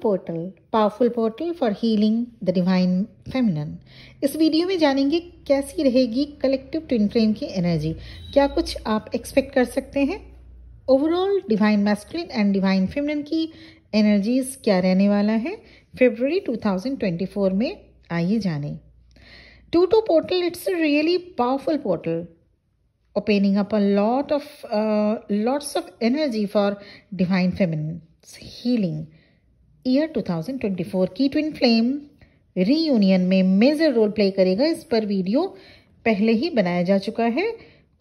Portal, powerful portal for healing the divine feminine. इस video में जानेंगे कैसी रहेगी कलेक्टिव ट्विन फ्लेम की एनर्जी। क्या कुछ आप एक्सपेक्ट कर सकते हैं? Overall divine masculine and divine feminine की एनर्जीज क्या रहने वाला है फरवरी 2024 में, आइए जानें। 2-2 portal, it's a really powerful portal, opening up a lots of energy for divine feminine's healing. Year 2024 की ट्विन फ्लेम रीयूनियन में मेजर रोल प्ले करेगा। इस पर वीडियो पहले ही बनाया जा चुका है,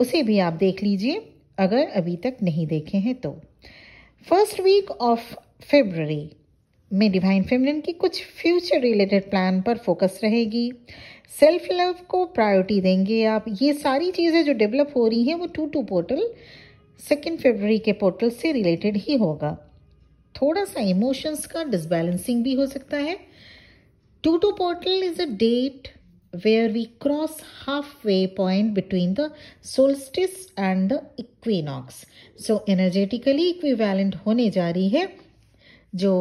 उसे भी आप देख लीजिए अगर अभी तक नहीं देखे हैं तो। फर्स्ट वीक ऑफ फरवरी में डिवाइन फेमिनिन की कुछ फ्यूचर रिलेटेड प्लान पर फोकस रहेगी। सेल्फ लव को प्रायोरिटी देंगे आप। ये सारी चीज़ें जो डेवलप हो रही हैं वो 2-2 पोर्टल 2 फरवरी के पोर्टल से रिलेटेड ही होगा। थोड़ा सा इमोशंस का डिसबैलेंसिंग भी हो सकता है। 2-2 portal is a date where we cross halfway point between the solstice and the equinox. So energetically equivalent होने जा रही है। जो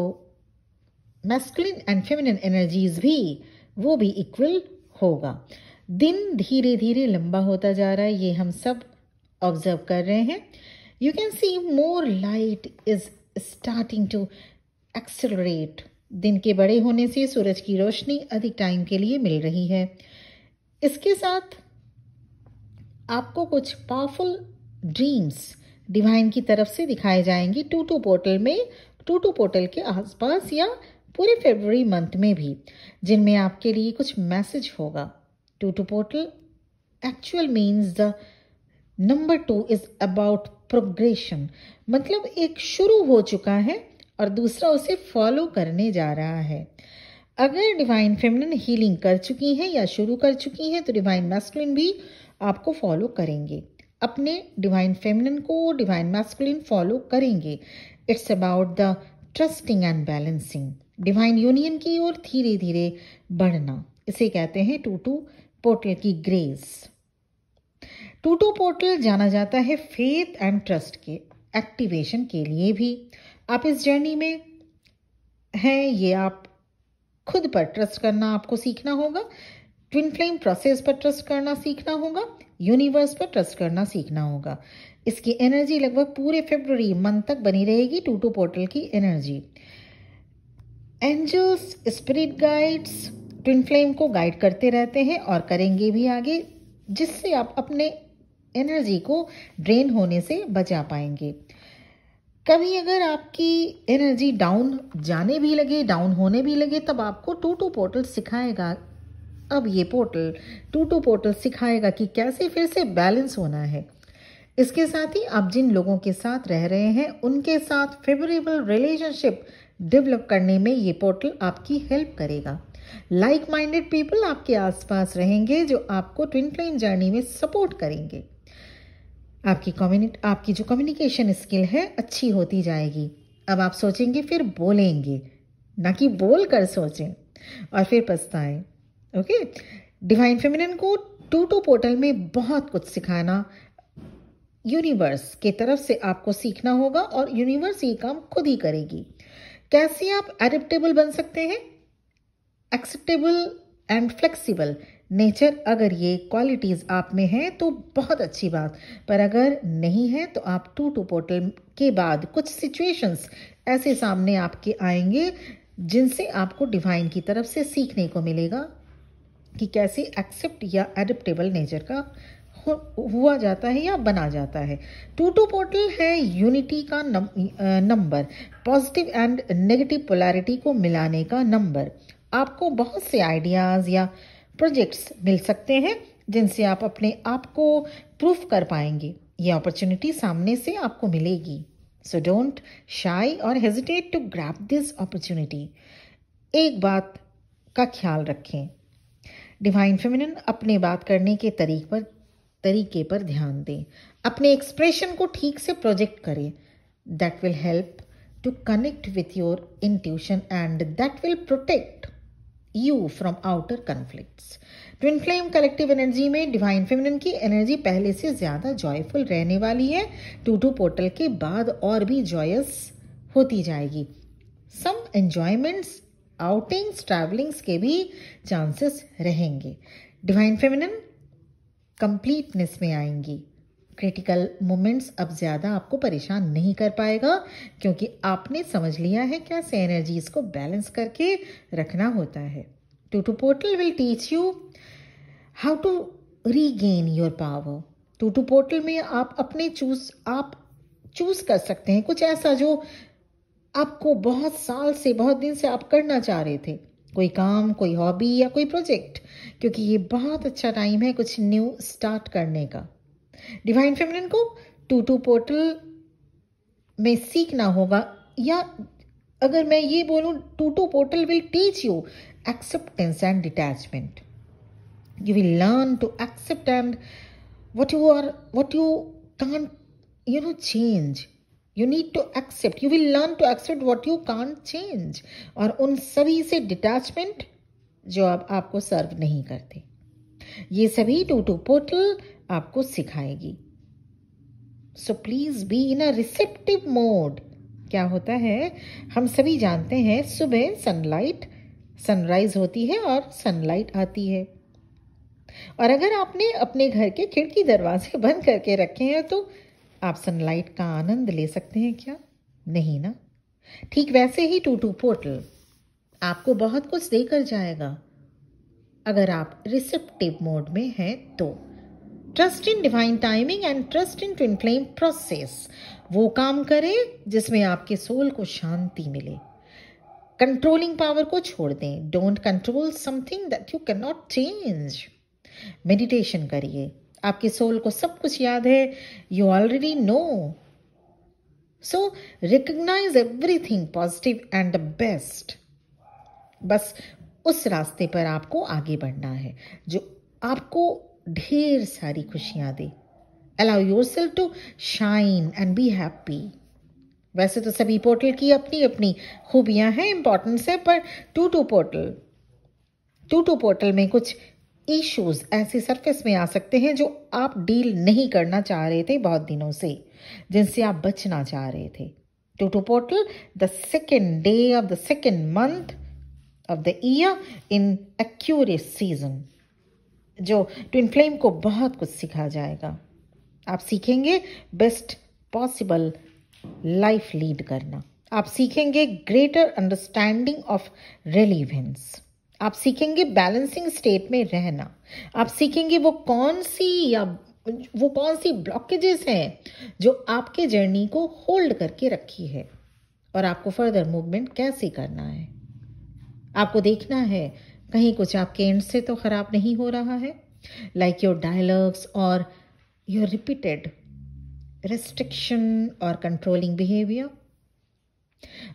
मैस्कुलिन एंड फेमिनिन एनर्जीज भी वो भी इक्वल होगा। दिन धीरे धीरे लंबा होता जा रहा है, ये हम सब ऑब्जर्व कर रहे हैं। You can see more light is starting to accelerate. दिन के बड़े होने से सूरज की रोशनी अधिक टाइम के लिए मिल रही है। इसके साथ आपको कुछ पावरफुल ड्रीम्स डिवाइन की तरफ से दिखाए जाएंगे 2-2 पोर्टल में, 2-2 पोर्टल के आसपास या पूरे फरवरी मंथ में भी, जिनमें आपके लिए कुछ मैसेज होगा। 2-2 portal actual means the number 2 is about progression, मतलब एक शुरू हो चुका है और दूसरा उसे फॉलो करने जा रहा है। अगर डिवाइन फेमिनिन हीलिंग कर चुकी है या शुरू कर चुकी है तो डिवाइन मैस्कुलिन भी आपको फॉलो करेंगे, अपने डिवाइन फेमिनिन को डिवाइन मैस्कुलिन फॉलो करेंगे। It's about the trusting and balancing, divine union की ओर धीरे धीरे बढ़ना। इसे कहते हैं 2-2 पोर्टल की ग्रेस। 2-2 पोर्टल जाना जाता है फेथ एंड ट्रस्ट के एक्टिवेशन के लिए भी। आप इस जर्नी में हैं, ये आप खुद पर ट्रस्ट करना आपको सीखना होगा, ट्विन फ्लेम प्रोसेस पर ट्रस्ट करना सीखना होगा, यूनिवर्स पर ट्रस्ट करना सीखना होगा। इसकी एनर्जी लगभग पूरे फरवरी मंथ तक बनी रहेगी। 2-2 पोर्टल की energy, angels, spirit guides twin flame को गाइड करते रहते हैं और करेंगे भी आगे, जिससे आप अपने एनर्जी को ड्रेन होने से बचा पाएंगे। कभी अगर आपकी एनर्जी डाउन जाने भी लगे, डाउन होने भी लगे, तब आपको 2-2 पोर्टल सिखाएगा। अब ये पोर्टल 2-2 पोर्टल सिखाएगा कि कैसे फिर से बैलेंस होना है। इसके साथ ही आप जिन लोगों के साथ रह रहे हैं उनके साथ फेवरेबल रिलेशनशिप डेवलप करने में ये पोर्टल आपकी हेल्प करेगा। लाइक माइंडेड पीपल आपके आसपास रहेंगे जो आपको ट्विन फ्लेम जर्नी में सपोर्ट करेंगे। आपकी जो कम्युनिकेशन स्किल है अच्छी होती जाएगी। अब आप सोचेंगे फिर बोलेंगे, ना कि बोल कर सोचें और फिर पछताएं। ओके, डिवाइन फेमिनिन को 2-2 पोर्टल में बहुत कुछ सिखाना यूनिवर्स के तरफ से आपको सीखना होगा और यूनिवर्स ये काम खुद ही करेगी। कैसे आप एडेप्टेबल बन सकते हैं, एक्सेप्टेबल एंड फ्लेक्सिबल नेचर, अगर ये क्वालिटीज़ आप में हैं तो बहुत अच्छी बात, पर अगर नहीं है तो आप 2-2 पोर्टल के बाद कुछ सिचुएशंस ऐसे सामने आपके आएंगे जिनसे आपको डिवाइन की तरफ से सीखने को मिलेगा कि कैसे एक्सेप्ट या एडेप्टेबल नेचर का हुआ जाता है या बना जाता है। 2-2 पोर्टल है यूनिटी का number, positive and negative polarity को मिलाने का नंबर। आपको बहुत से आइडियाज़ या प्रोजेक्ट्स मिल सकते हैं जिनसे आप अपने आप को प्रूफ कर पाएंगे। ये अपॉर्चुनिटी सामने से आपको मिलेगी। सो डोंट शाई और hesitate to grab this opportunity. एक बात का ख्याल रखें, डिवाइन फेमिनिन अपने बात करने के तरीके पर ध्यान दें, अपने एक्सप्रेशन को ठीक से प्रोजेक्ट करें। That will help to connect with your intuition and that will protect you from outer conflicts. Twin flame collective energy में डिवाइन फेमिनिन की एनर्जी पहले से ज़्यादा जॉयफुल रहने वाली है। 2-2 पोर्टल के बाद और भी जॉयस होती जाएगी। सम एंजॉयमेंट्स, आउटिंग्स, ट्रैवलिंग्स के भी चांसेस रहेंगे। डिवाइन फेमिनिन कंप्लीटनेस में आएंगी। क्रिटिकल मोमेंट्स अब ज़्यादा आपको परेशान नहीं कर पाएगा, क्योंकि आपने समझ लिया है कैसे एनर्जीज को बैलेंस करके रखना होता है। 2-2 portal will teach you how to regain your power. 2-2 portal में आप अपने आप चूज कर सकते हैं कुछ ऐसा जो आपको बहुत साल से, बहुत दिन से आप करना चाह रहे थे, कोई काम, कोई हॉबी या कोई प्रोजेक्ट, क्योंकि ये बहुत अच्छा टाइम है कुछ न्यू स्टार्ट करने का। डिवाइन फेमिनिन को 2-2 पोर्टल में सीखना होगा, या अगर मैं ये बोलूं, 2-2 portal will teach you acceptance and detachment. You will learn to accept and what you can't change. You need to accept. You will learn to accept what you can't change. और उन सभी से डिटैचमेंट जो अब आपको सर्व नहीं करते, ये सभी 2-2 पोर्टल आपको सिखाएगी। So please be in a receptive mode. क्या होता है, हम सभी जानते हैं सुबह सनराइज होती है और सनलाइट आती है, और अगर आपने अपने घर के खिड़की दरवाजे बंद करके रखे हैं तो आप सनलाइट का आनंद ले सकते हैं क्या? नहीं ना। ठीक वैसे ही 2-2 पोर्टल आपको बहुत कुछ देकर जाएगा अगर आप रिसेप्टिव मोड में हैं तो। Trust in divine timing and trust in twin flame process. वो काम करें जिसमें आपके सोल को शांति मिले। कंट्रोलिंग पावर को छोड़ दें। Don't control something that you can not change. Meditation करिए। आपके सोल को सब कुछ याद है, you already know. So recognise everything positive and the best. बस उस रास्ते पर आपको आगे बढ़ना है जो आपको ढेर सारी खुशियां दे। Allow yourself to shine and be happy. वैसे तो सभी पोर्टल की अपनी अपनी खूबियां हैं, इंपॉर्टेंस है, पर 2-2 पोर्टल में कुछ इश्यूज ऐसे सरफेस में आ सकते हैं जो आप डील नहीं करना चाह रहे थे बहुत दिनों से, जिनसे आप बचना चाह रहे थे। 2-2 portal the second day of the second month of the year in accurate season, जो ट्विन फ्लेम को बहुत कुछ सिखा जाएगा। आप सीखेंगे बेस्ट पॉसिबल लाइफ लीड करना। आप सीखेंगे ग्रेटर अंडरस्टैंडिंग ऑफ रेलिवेंस। आप सीखेंगे बैलेंसिंग स्टेट में रहना। आप सीखेंगे वो कौन सी ब्लॉकेजेस हैं जो आपके जर्नी को होल्ड करके रखी है, और आपको फर्दर मूवमेंट कैसे करना है। आपको देखना है कहीं कुछ आपके एंड से तो खराब नहीं हो रहा है, लाइक योर डायलॉग्स और योर रिपीटेड रेस्ट्रिक्शन और कंट्रोलिंग बिहेवियर।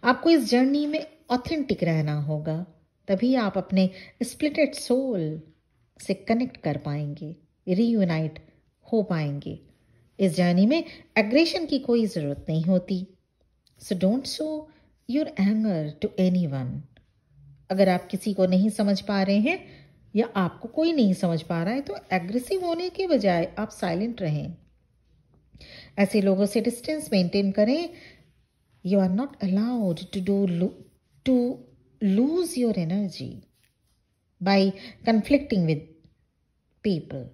आपको इस जर्नी में ऑथेंटिक रहना होगा, तभी आप अपने स्प्लिटेड सोल से कनेक्ट कर पाएंगे, रीयूनाइट हो पाएंगे। इस जर्नी में एग्रेशन की कोई ज़रूरत नहीं होती। So don't show your anger to anyone. अगर आप किसी को नहीं समझ पा रहे हैं या आपको कोई नहीं समझ पा रहा है तो एग्रेसिव होने के बजाय आप साइलेंट रहें। ऐसे लोगों से डिस्टेंस मेंटेन करें। You are not allowed to lose your energy by conflicting with people.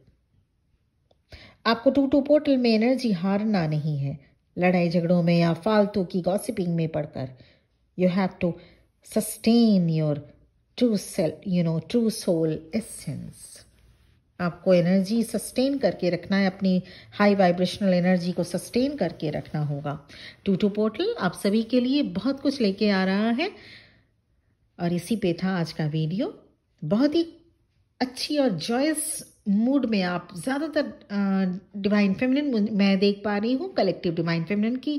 आपको 2-2 पोर्टल में एनर्जी हारना नहीं है, लड़ाई झगड़ों में या फालतू की गॉसिपिंग में पड़कर। You have to sustain your true self, true soul essence. आपको एनर्जी सस्टेन करके रखना है, अपनी हाई वाइब्रेशनल एनर्जी को सस्टेन करके रखना होगा। 2-2 पोर्टल आप सभी के लिए बहुत कुछ लेके आ रहा है, और इसी पे था आज का वीडियो। बहुत ही अच्छी और जॉयस मूड में आप ज़्यादातर डिवाइन फेमिनिन मैं देख पा रही हूँ, कलेक्टिव डिवाइन फेमिनिन की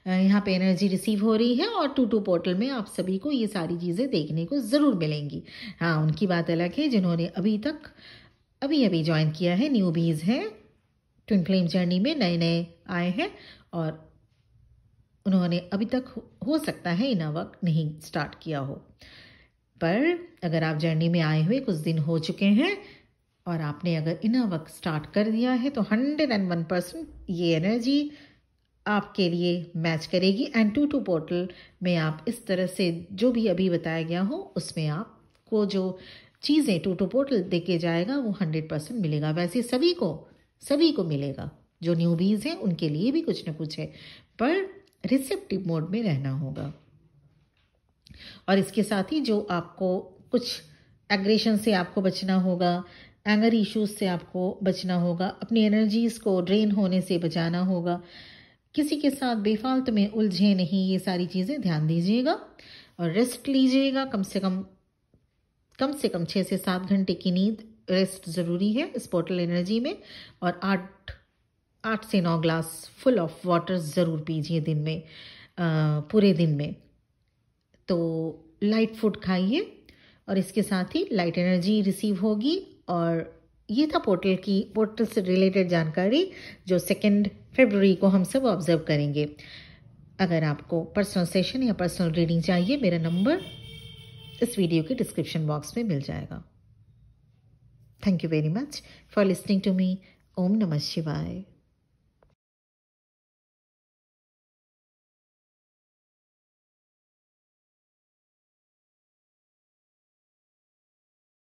यहाँ पे एनर्जी रिसीव हो रही है, और 2-2 पोर्टल में आप सभी को ये सारी चीज़ें देखने को ज़रूर मिलेंगी। हाँ, उनकी बात अलग है जिन्होंने अभी ज्वाइन किया है, न्यूबीज़ हैं, ट्विन फ्लेम जर्नी में नए आए हैं, और उन्होंने अभी तक हो सकता है इनर वर्क नहीं स्टार्ट किया हो। पर अगर आप जर्नी में आए हुए कुछ दिन हो चुके हैं और आपने अगर इनर वर्क स्टार्ट कर दिया है तो 101% ये एनर्जी आपके लिए मैच करेगी। एंड 2-2 पोर्टल में आप इस तरह से जो भी अभी बताया गया हो उसमें आपको जो चीज़ें 2-2 पोर्टल देके जाएगा वो 100% मिलेगा। वैसे सभी को मिलेगा, जो न्यूबीज़ हैं उनके लिए भी कुछ ना कुछ है, पर रिसेप्टिव मोड में रहना होगा। और इसके साथ ही जो आपको कुछ एग्रेशन से आपको बचना होगा, एंगर इश्यूज से आपको बचना होगा, अपनी एनर्जीज़ को ड्रेन होने से बचाना होगा, किसी के साथ बेफालतू में उलझे नहीं, ये सारी चीज़ें ध्यान दीजिएगा। और रेस्ट लीजिएगा, कम से कम 6 से 7 घंटे की नींद रेस्ट ज़रूरी है इस पोर्टल एनर्जी में। और 8 से 9 ग्लास फुल ऑफ वाटर ज़रूर पीजिए दिन में, पूरे दिन में। तो लाइट फूड खाइए और इसके साथ ही लाइट एनर्जी रिसीव होगी। और ये था पोर्टल से रिलेटेड जानकारी जो 2 फरवरी को हम सब ऑब्जर्व करेंगे। अगर आपको पर्सनल सेशन या पर्सनल रीडिंग चाहिए, मेरा नंबर इस वीडियो के डिस्क्रिप्शन बॉक्स में मिल जाएगा। Thank you very much for listening to me. ओम नमः शिवाय।